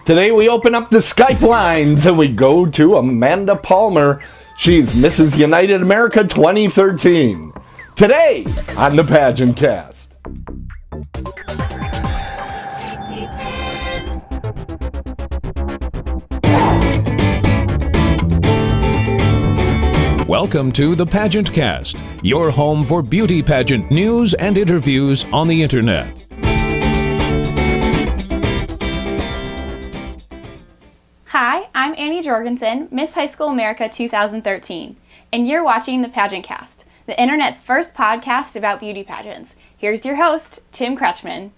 Today we open up the Skype lines and we go to Amanda Palmer. She's Mrs. United America 2013. Today on the Pageant Cast. Welcome to the Pageant Cast, your home for beauty pageant news and interviews on the internet. Hi, I'm Annie Jorgensen, Miss High School America 2013, and you're watching the Pageant Cast, the internet's first podcast about beauty pageants. Here's your host, Tim Kretschmann.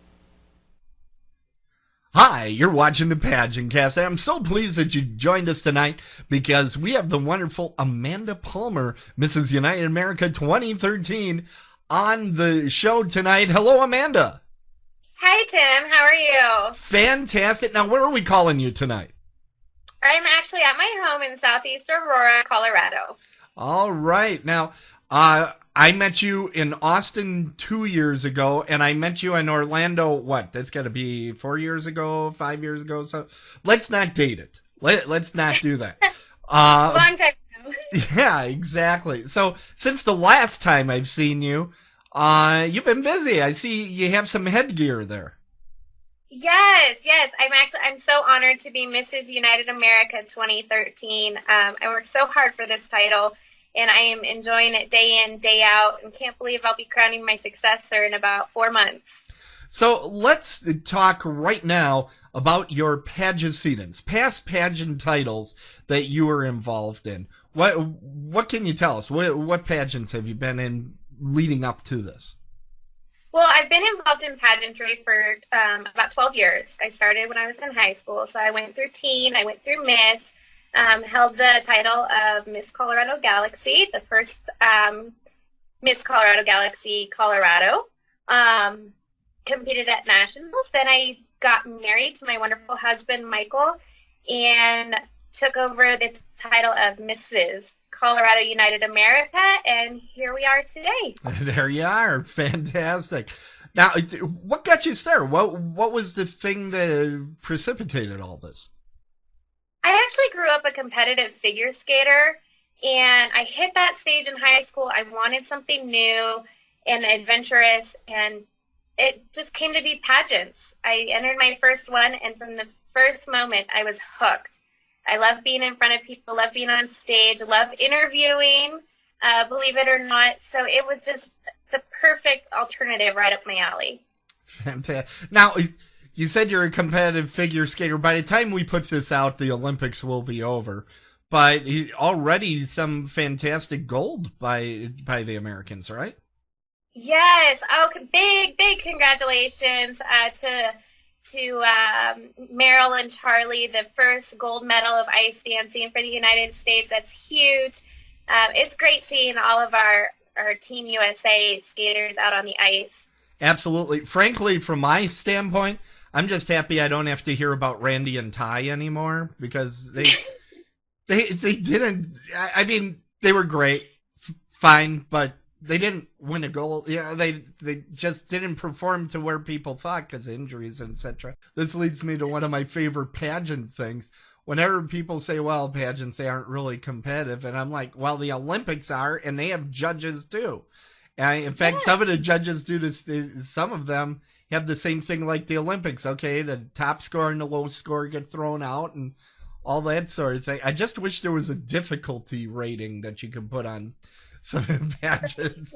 Hi, you're watching the Pageant Cast. I'm so pleased that you joined us tonight because we have the wonderful Amanda Palmer, Mrs. United America 2013, on the show tonight. Hello, Amanda. Hi, Tim. How are you? Fantastic. Now, where are we calling you tonight? I'm actually at my home in southeast Aurora, Colorado. All right. Now, I met you in Austin 2 years ago, and I met you in Orlando, that's got to be 4 years ago, 5 years ago. So let's not date it. Let's not do that. Long time ago. Yeah, exactly. So since the last time I've seen you, you've been busy. I see you have some headgear there. Yes. I'm so honored to be Mrs. United America 2013. I worked so hard for this title, and I am enjoying it day in, day out, and can't believe I'll be crowning my successor in about 4 months. So let's talk right now about your pageantcedents, past pageant titles that you were involved in. What can you tell us? What pageants have you been in leading up to this? Well, I've been involved in pageantry for about 12 years. I started when I was in high school, so I went through teen, I went through Miss, held the title of Miss Colorado Galaxy, the first Miss Colorado Galaxy Colorado, competed at nationals. Then I got married to my wonderful husband, Michael, and took over the title of Mrs. Colorado United America, and here we are today. There you are. Fantastic. Now, what got you started? What was the thing that precipitated all this? I actually grew up a competitive figure skater, and I hit that stage in high school. I wanted something new and adventurous, and it just came to be pageants. I entered my first one, and from the first moment, I was hooked. I love being in front of people, love being on stage, love interviewing, believe it or not. So it was just the perfect alternative right up my alley. Fantastic. Now, you said you're a competitive figure skater. By the time we put this out, the Olympics will be over. But already some fantastic gold by the Americans, right? Yes. Oh, big congratulations to Meryl and Charlie, the first gold medal of ice dancing for the United States. That's huge. It's great seeing all of our Team USA skaters out on the ice. Absolutely. Frankly, from my standpoint, I'm just happy I don't have to hear about Randy and Ty anymore because they didn't. I mean, they were great, fine, but they didn't win a gold. They just didn't perform to where people thought because of injuries, etc. This leads me to one of my favorite pageant things. Whenever people say, well, pageants, they aren't really competitive, and I'm like, well, the Olympics are, and they have judges too. And in fact, some of the judges some of them have the same thing like the Olympics. Okay, the top score and the low score get thrown out and all that sort of thing. I just wish there was a difficulty rating that you could put on some pageants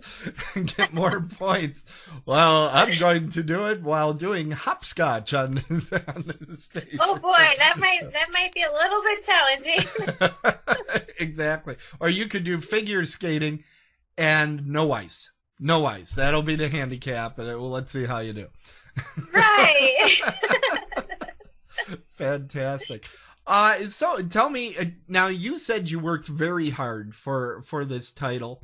and get more points. Well, I'm going to do it while doing hopscotch on the stage. Oh boy, that might be a little bit challenging. Exactly. Or you could do figure skating and no ice. No ice. That'll be the handicap. Well, let's see how you do. Right. Fantastic. So tell me, now you said you worked very hard for this title.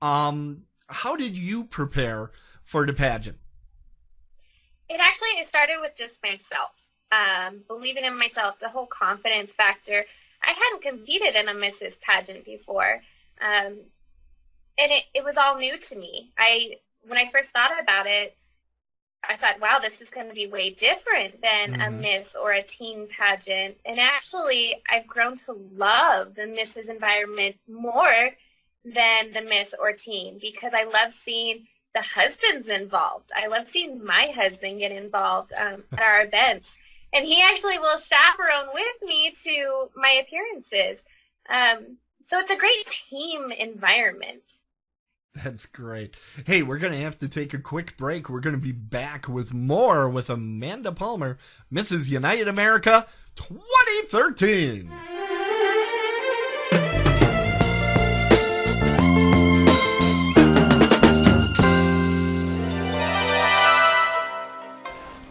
How did you prepare for the pageant? It started with just myself, believing in myself, the whole confidence factor. I hadn't competed in a Mrs. pageant before, and it was all new to me. When I first thought about it, I thought, wow, this is going to be way different than a Mhm. Miss or a teen pageant. And actually, I've grown to love the Mrs. environment more than the Miss or teen because I love seeing the husbands involved. I love seeing my husband get involved at our events. And he actually will chaperone with me to my appearances. So it's a great team environment. That's great. Hey, we're going to have to take a quick break. We're going to be back with more with Amanda Palmer, Mrs. United America 2013.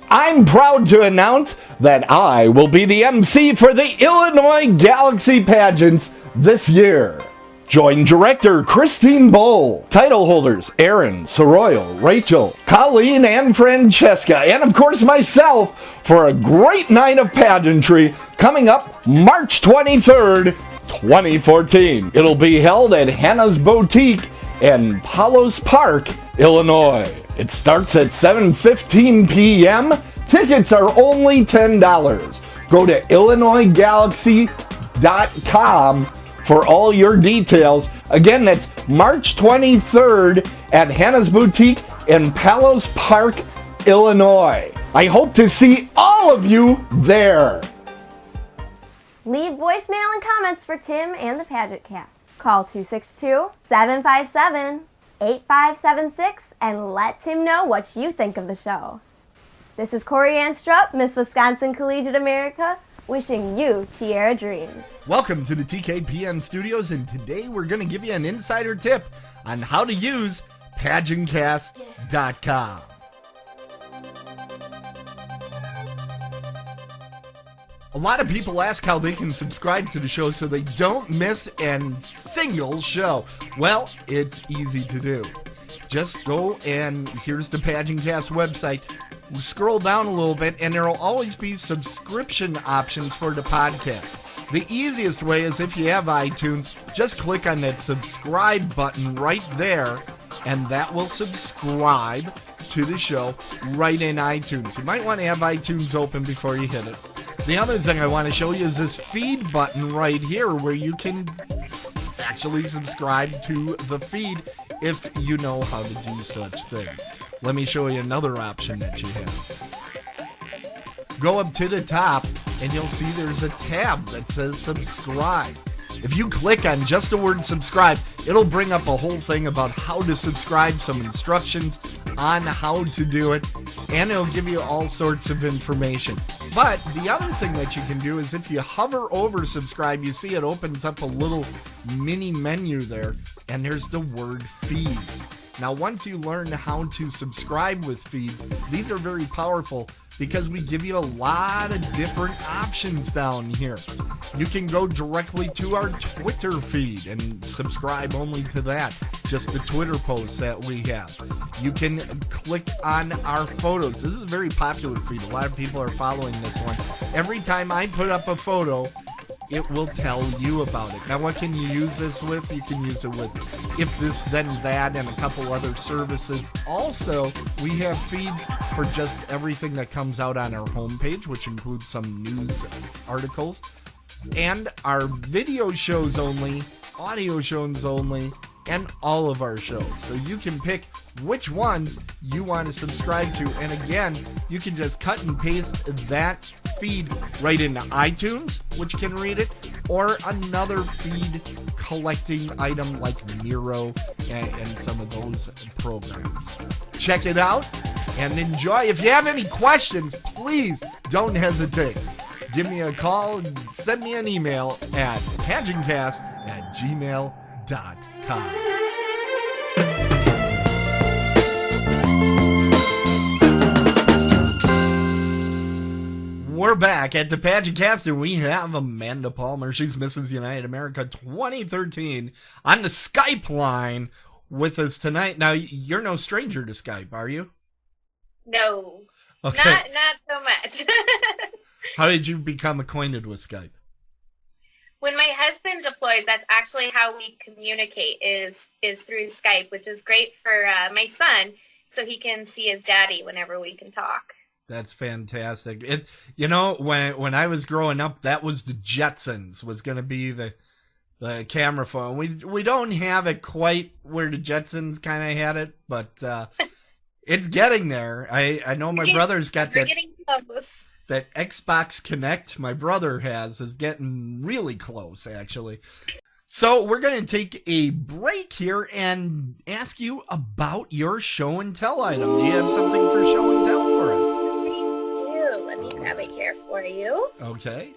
I'm proud to announce that I will be the MC for the Illinois Galaxy pageants this year. Join director Christine Bowl, title holders Aaron, Soroyo, Rachel, Colleen, and Francesca, and of course myself for a great night of pageantry coming up March 23rd, 2014. It'll be held at Hannah's Boutique in Palos Park, Illinois. It starts at 7:15 p.m. Tickets are only $10. Go to IllinoisGalaxy.com for all your details. Again, that's March 23rd at Hannah's Boutique in Palos Park, Illinois. I hope to see all of you there. Leave voicemail and comments for Tim and the Pageant Cast. Call 262-757-8576 and let Tim know what you think of the show. This is Corey Ann Strupp, Miss Wisconsin Collegiate America, wishing you Tierra dreams. Welcome to the TKPN studios, and today we're going to give you an insider tip on how to use PageantCast.com. A lot of people ask how they can subscribe to the show so they don't miss a single show. Well, it's easy to do. Just go and here's the PageantCast website. Scroll down a little bit and there will always be subscription options for the podcast. The easiest way is if you have iTunes, just click on that subscribe button right there and that will subscribe to the show right in iTunes. You might want to have iTunes open before you hit it. The other thing I want to show you is this feed button right here where you can actually subscribe to the feed if you know how to do such things. Let me show you another option that you have. Go up to the top and you'll see there's a tab that says subscribe. If you click on just the word subscribe, it'll bring up a whole thing about how to subscribe, some instructions on how to do it, and it'll give you all sorts of information. But the other thing that you can do is if you hover over subscribe, you see it opens up a little mini menu there, and there's the word feeds. Now, once you learn how to subscribe with feeds, these are very powerful because we give you a lot of different options down here. You can go directly to our Twitter feed and subscribe only to that, just the Twitter posts that we have. You can click on our photos. This is a very popular feed. A lot of people are following this one. Every time I put up a photo, it will tell you about it. Now, what can you use this with? You can use it with If This Then That and a couple other services. Also, we have feeds for just everything that comes out on our homepage, which includes some news articles, and our video shows only, audio shows only, and all of our shows. So you can pick which ones you want to subscribe to. And again, you can just cut and paste that feed right into iTunes, which can read it, or another feed collecting item like Miro and some of those programs. Check it out and enjoy. If you have any questions, please don't hesitate. Give me a call and send me an email at pageantcast@gmail.com. We're back at the Pageant Cast, and we have Amanda Palmer. She's Mrs. United America 2013 on the Skype line with us tonight. Now, you're no stranger to Skype, are you? No, Okay. not so much. How did you become acquainted with Skype? When my husband deploys, that's actually how we communicate is through Skype, which is great for my son so he can see his daddy whenever we can talk. That's fantastic. When I was growing up, that was the Jetsons was going to be the camera phone. We don't have it quite where the Jetsons kind of had it, but it's getting there. I know my brother's got that. Getting close. That Xbox Connect my brother has is getting really close, actually. So we're going to take a break here and ask you about your show and tell item. Do you have something for show and tell for us? I do. Let me grab it here for you. Okay.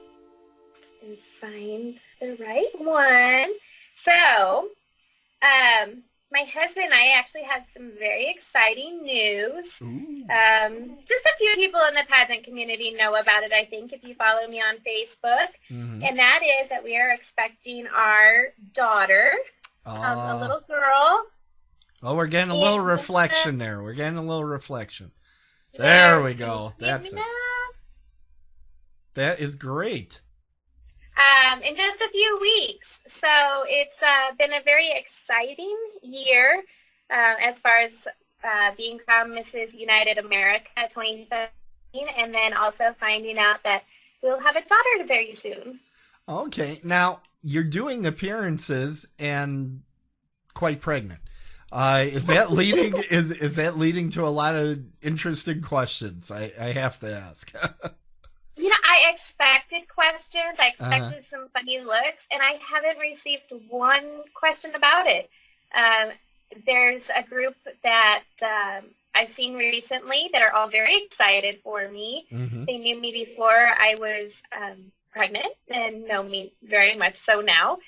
And find the right one. So, my husband and I actually have some very exciting news. Just a few people in the pageant community know about it, I think, if you follow me on Facebook. Mm-hmm. And that is that we are expecting our daughter, a little girl. Oh, we're getting a little reflection there. We're getting a little reflection. There we go. That's it. That is great. In just a few weeks. So it's been a very exciting year as far as being crowned Mrs. United America 2017, and then also finding out that we'll have a daughter very soon. Okay. Now, you're doing appearances and quite pregnant. Is that leading is that leading to a lot of interesting questions? I have to ask. I expected questions. I expected some funny looks, and I haven't received one question about it. There's a group that I've seen recently that are all very excited for me. Mm-hmm. They knew me before I was pregnant and know me very much so now.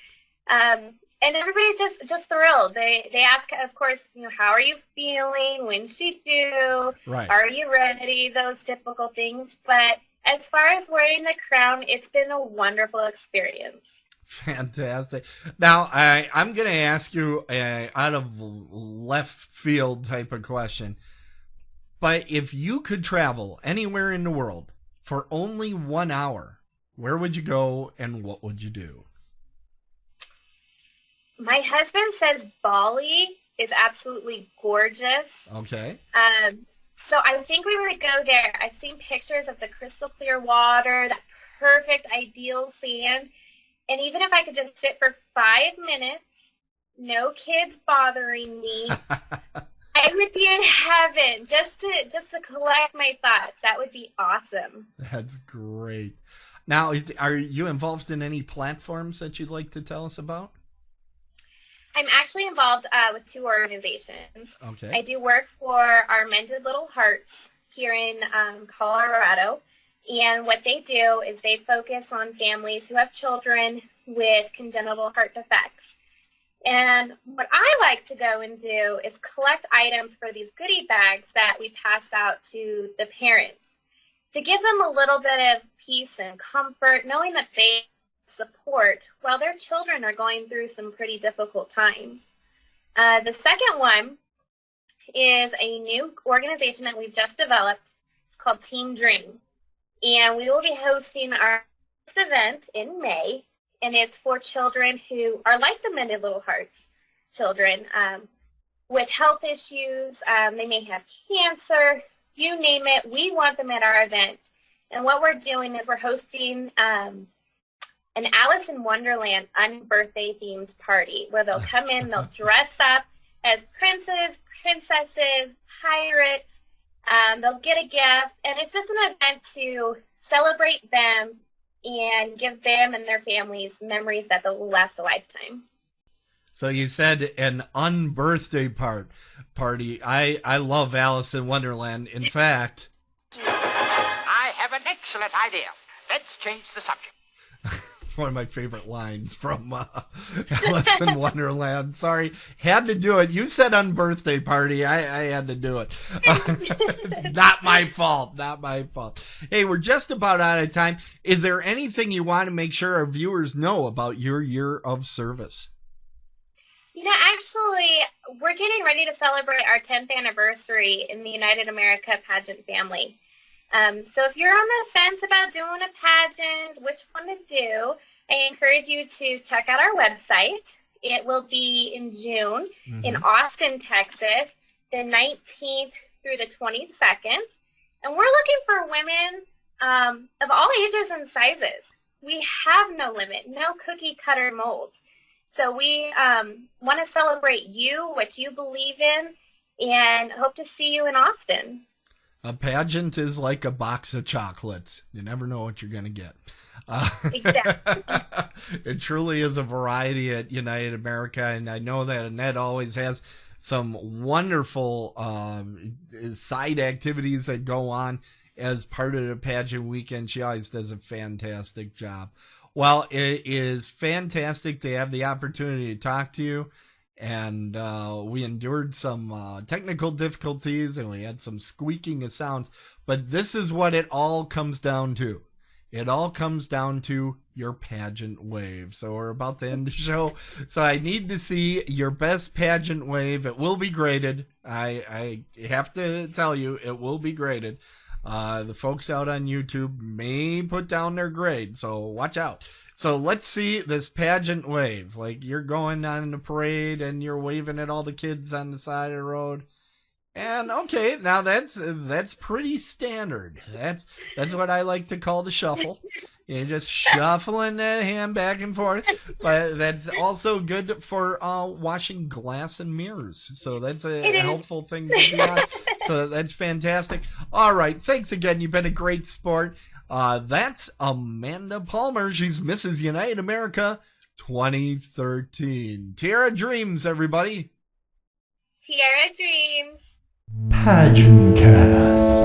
And everybody's just thrilled. They ask, of course, how are you feeling? When's she due? Right. Are you ready? Those typical things. But as far as wearing the crown, it's been a wonderful experience. Fantastic. Now, I'm going to ask you a out of left field type of question. But if you could travel anywhere in the world for only 1 hour, where would you go and what would you do? My husband says Bali is absolutely gorgeous. Okay. So I think we would go there. I've seen pictures of the crystal clear water, that perfect, ideal sand. And even if I could just sit for 5 minutes, no kids bothering me, I would be in heaven just to collect my thoughts. That would be awesome. That's great. Now, are you involved in any platforms that you'd like to tell us about? I'm actually involved with 2 organizations. Okay. I do work for our Mended Little Hearts here in Colorado. And what they do is they focus on families who have children with congenital heart defects. And what I like to go and do is collect items for these goodie bags that we pass out to the parents to give them a little bit of peace and comfort, knowing that they support while their children are going through some pretty difficult times. The second one is a new organization that we've just developed. It's called Teen Dream. And we will be hosting our first event in May, and it's for children who are like the Mended Little Hearts children with health issues. They may have cancer, you name it. We want them at our event. And what we're doing is we're hosting an Alice in Wonderland unbirthday themed party where they'll come in, they'll dress up as princes, princesses, pirates. They'll get a gift, and it's just an event to celebrate them and give them and their families memories that will last a lifetime. So you said an unbirthday party. I love Alice in Wonderland. In fact, I have an excellent idea. Let's change the subject. one of my favorite lines from Alice in Wonderland. Sorry, had to do it. You said unbirthday party. I had to do it. Not my fault. Not my fault. Hey, we're just about out of time. Is there anything you want to make sure our viewers know about your year of service? Actually, we're getting ready to celebrate our 10th anniversary in the United America pageant family. So if you're on the fence about doing a pageant, which one to do, I encourage you to check out our website. It will be in June in Austin, Texas. the 19th through the 22nd. And we're looking for women of all ages and sizes. We have no limit, no cookie cutter molds. So we want to celebrate you, what you believe in, and hope to see you in Austin. A pageant is like a box of chocolates. You never know what you're going to get. Exactly. It truly is a variety at United America, and I know that Annette always has some wonderful side activities that go on as part of the pageant weekend. She always does a fantastic job. Well, it is fantastic to have the opportunity to talk to you. And we endured some technical difficulties, and we had some squeaking of sounds. But this is what it all comes down to. It all comes down to your pageant wave. So we're about to end the show. So I need to see your best pageant wave. It will be graded. I have to tell you, it will be graded. The folks out on YouTube may put down their grade, so watch out. So let's see this pageant wave. Like you're going on the parade and you're waving at all the kids on the side of the road. And okay, now that's pretty standard. That's what I like to call the shuffle. You're just shuffling that hand back and forth. But that's also good for washing glass and mirrors. So that's a helpful thing to be on. So that's fantastic. All right, thanks again. You've been a great sport. That's Amanda Palmer. She's Mrs. United America 2013. Tiara Dreams, everybody. Tiara Dreams. Pageant Cast.